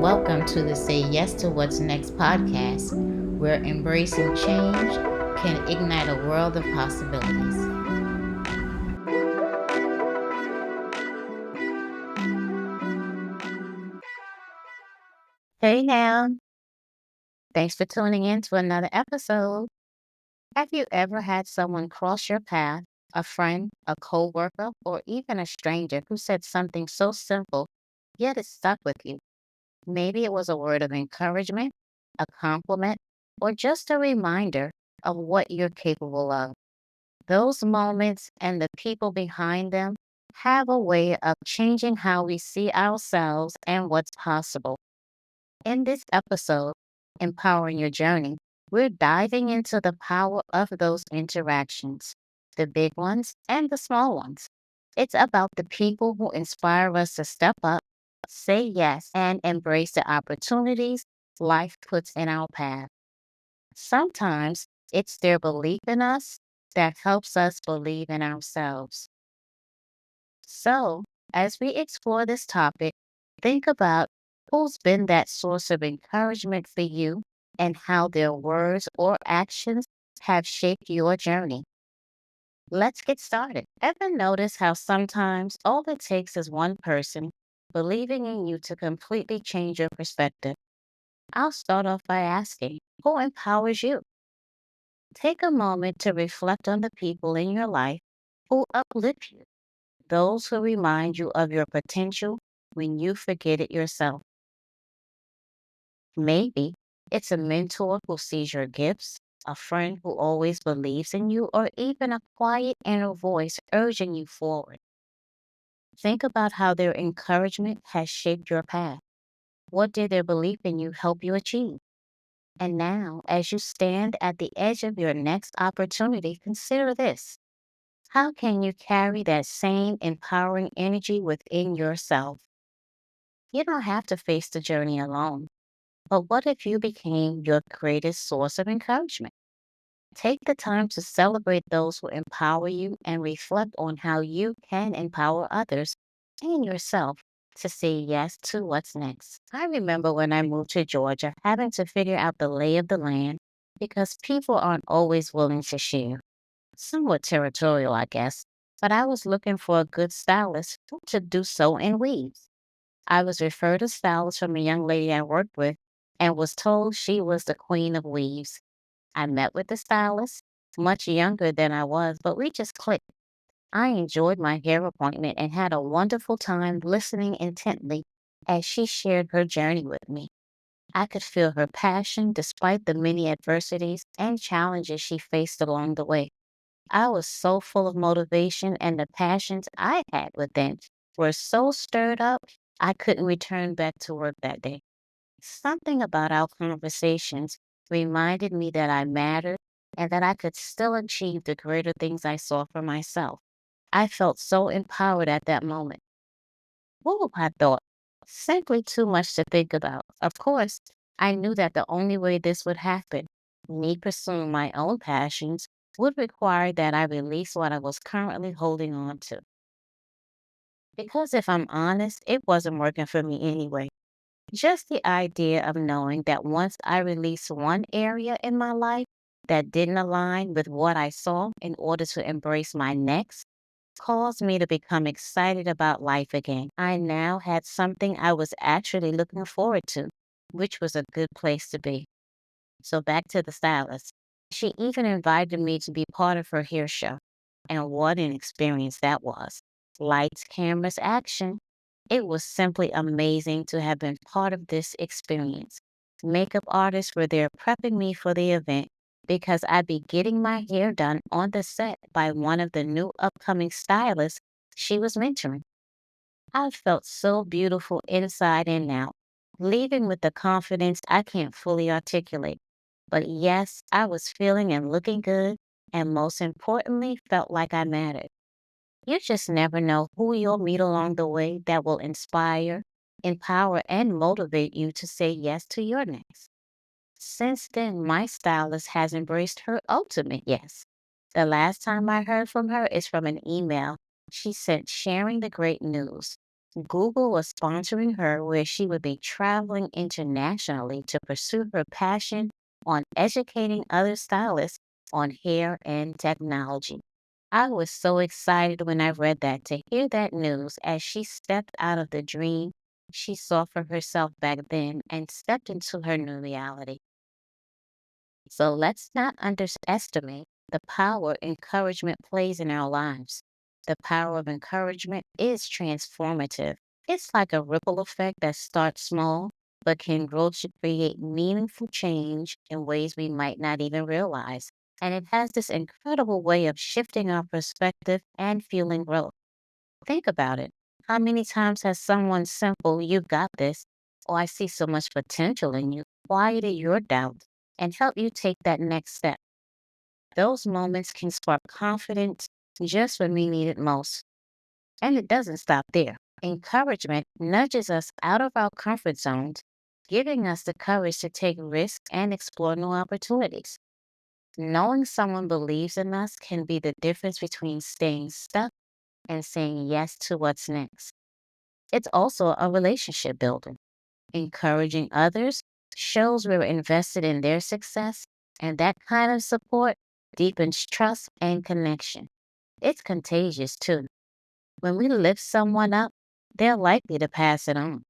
welcome to the Say Yes to What's Next podcast, where embracing change can ignite a world of possibilities. Hey now, thanks for tuning in to another episode. Have you ever had someone cross your path, a friend, a coworker, or even a stranger who said something so simple, yet it stuck with you? Maybe it was a word of encouragement, a compliment, or just a reminder of what you're capable of. Those moments and the people behind them have a way of changing how we see ourselves and what's possible. In this episode, Empowering Your Journey, we're diving into the power of those interactions, the big ones and the small ones. It's about the people who inspire us to step up, say yes, and embrace the opportunities life puts in our path. Sometimes it's their belief in us that helps us believe in ourselves. So, as we explore this topic, think about who's been that source of encouragement for you and how their words or actions have shaped your journey. Let's get started. Ever notice how sometimes all it takes is one person believing in you to completely change your perspective? I'll start off by asking, who empowers you? Take a moment to reflect on the people in your life who uplift you, those who remind you of your potential when you forget it yourself. Maybe it's a mentor who sees your gifts, a friend who always believes in you, or even a quiet inner voice urging you forward. Think about how their encouragement has shaped your path. What did their belief in you help you achieve? And now, as you stand at the edge of your next opportunity, consider this. How can you carry that same empowering energy within yourself? You don't have to face the journey alone. But what if you became your greatest source of encouragement? Take the time to celebrate those who empower you and reflect on how you can empower others and yourself to say yes to what's next. I remember when I moved to Georgia, having to figure out the lay of the land because people aren't always willing to share. Somewhat territorial, I guess, but I was looking for a good stylist who could do so in weaves. I was referred a stylist from a young lady I worked with and was told she was the queen of weaves. I met with the stylist, much younger than I was, but we just clicked. I enjoyed my hair appointment and had a wonderful time listening intently as she shared her journey with me. I could feel her passion despite the many adversities and challenges she faced along the way. I was so full of motivation, and the passions I had within were so stirred up, I couldn't return back to work that day. Something about our conversations reminded me that I mattered and that I could still achieve the greater things I saw for myself. I felt so empowered at that moment. Whoa, I thought, simply too much to think about. Of course, I knew that the only way this would happen, me pursuing my own passions, would require that I release what I was currently holding on to. Because if I'm honest, it wasn't working for me anyway. Just the idea of knowing that once I released one area in my life that didn't align with what I saw in order to embrace my next caused me to become excited about life again. I now had something I was actually looking forward to, which was a good place to be. So back to the stylist. She even invited me to be part of her hair show. And what an experience that was. Lights, cameras, action. It was simply amazing to have been part of this experience. Makeup artists were there prepping me for the event because I'd be getting my hair done on the set by one of the new upcoming stylists she was mentoring. I felt so beautiful inside and out, leaving with the confidence I can't fully articulate. But yes, I was feeling and looking good, and most importantly, felt like I mattered. You just never know who you'll meet along the way that will inspire, empower, and motivate you to say yes to your next. Since then, my stylist has embraced her ultimate yes. The last time I heard from her is from an email she sent sharing the great news. Google was sponsoring her where she would be traveling internationally to pursue her passion on educating other stylists on hair and technology. I was so excited when I read that to hear that news as she stepped out of the dream she saw for herself back then and stepped into her new reality. So let's not underestimate the power encouragement plays in our lives. The power of encouragement is transformative. It's like a ripple effect that starts small but can grow to create meaningful change in ways we might not even realize. And it has this incredible way of shifting our perspective and fueling growth. Think about it. How many times has someone simple, "You got this," or "I see so much potential in you," quieted your doubts and help you take that next step? Those moments can spark confidence just when we need it most. And it doesn't stop there. Encouragement nudges us out of our comfort zones, giving us the courage to take risks and explore new opportunities. Knowing someone believes in us can be the difference between staying stuck and saying yes to what's next. It's also a relationship builder. Encouraging others shows we're invested in their success, and that kind of support deepens trust and connection. It's contagious too. When we lift someone up, they're likely to pass it on,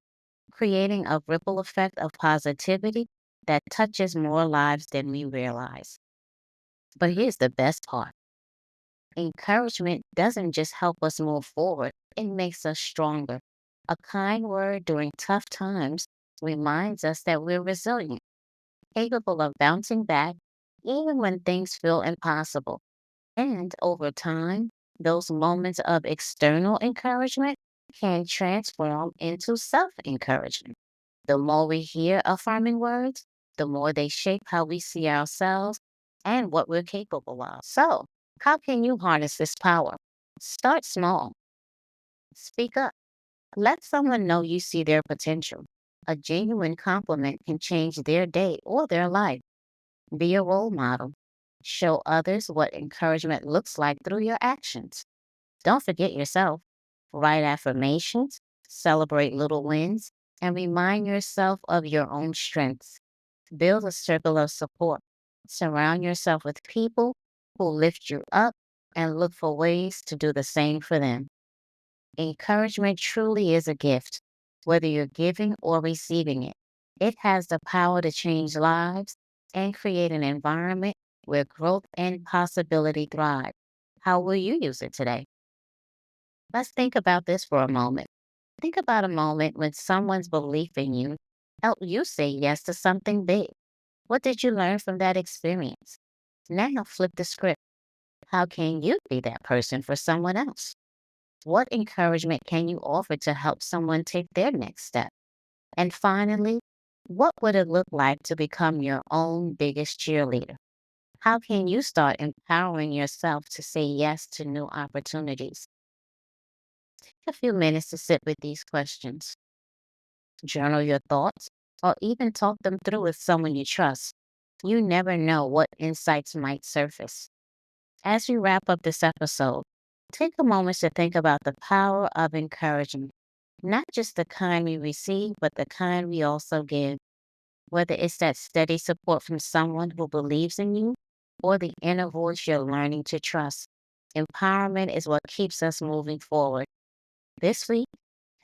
creating a ripple effect of positivity that touches more lives than we realize. But here's the best part: encouragement doesn't just help us move forward, it makes us stronger. A kind word during tough times reminds us that we're resilient, capable of bouncing back even when things feel impossible. And over time, those moments of external encouragement can transform into self encouragement. The more we hear affirming words, the more they shape how we see ourselves and what we're capable of. So, how can you harness this power? Start small. Speak up. Let someone know you see their potential. A genuine compliment can change their day or their life. Be a role model. Show others what encouragement looks like through your actions. Don't forget yourself. Write affirmations, celebrate little wins, and remind yourself of your own strengths. Build a circle of support. Surround yourself with people who lift you up and look for ways to do the same for them. Encouragement truly is a gift, whether you're giving or receiving it. It has the power to change lives and create an environment where growth and possibility thrive. How will you use it today? Let's think about this for a moment. Think about a moment when someone's belief in you helped you say yes to something big. What did you learn from that experience? Now flip the script. How can you be that person for someone else? What encouragement can you offer to help someone take their next step? And finally, what would it look like to become your own biggest cheerleader? How can you start empowering yourself to say yes to new opportunities? Take a few minutes to sit with these questions. Journal your thoughts or even talk them through with someone you trust. You never know what insights might surface. As we wrap up this episode, take a moment to think about the power of encouragement. Not just the kind we receive, but the kind we also give. Whether it's that steady support from someone who believes in you or the inner voice you're learning to trust. Empowerment is what keeps us moving forward. This week,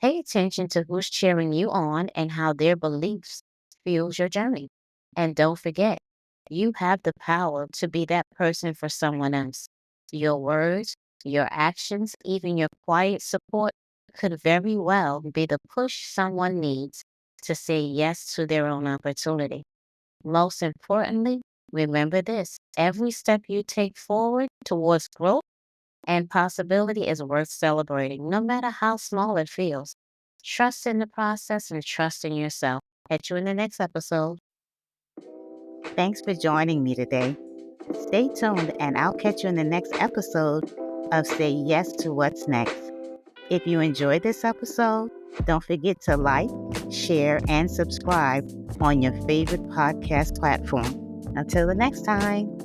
pay attention to who's cheering you on and how their beliefs fuels your journey. And don't forget, you have the power to be that person for someone else. Your words, your actions, even your quiet support could very well be the push someone needs to say yes to their own opportunity. Most importantly, remember this: every step you take forward towards growth and possibility is worth celebrating, no matter how small it feels. Trust in the process and trust in yourself. Catch you in the next episode. Thanks for joining me today. Stay tuned, and I'll catch you in the next episode of Say Yes to What's Next. If you enjoyed this episode, don't forget to like, share, and subscribe on your favorite podcast platform. Until the next time.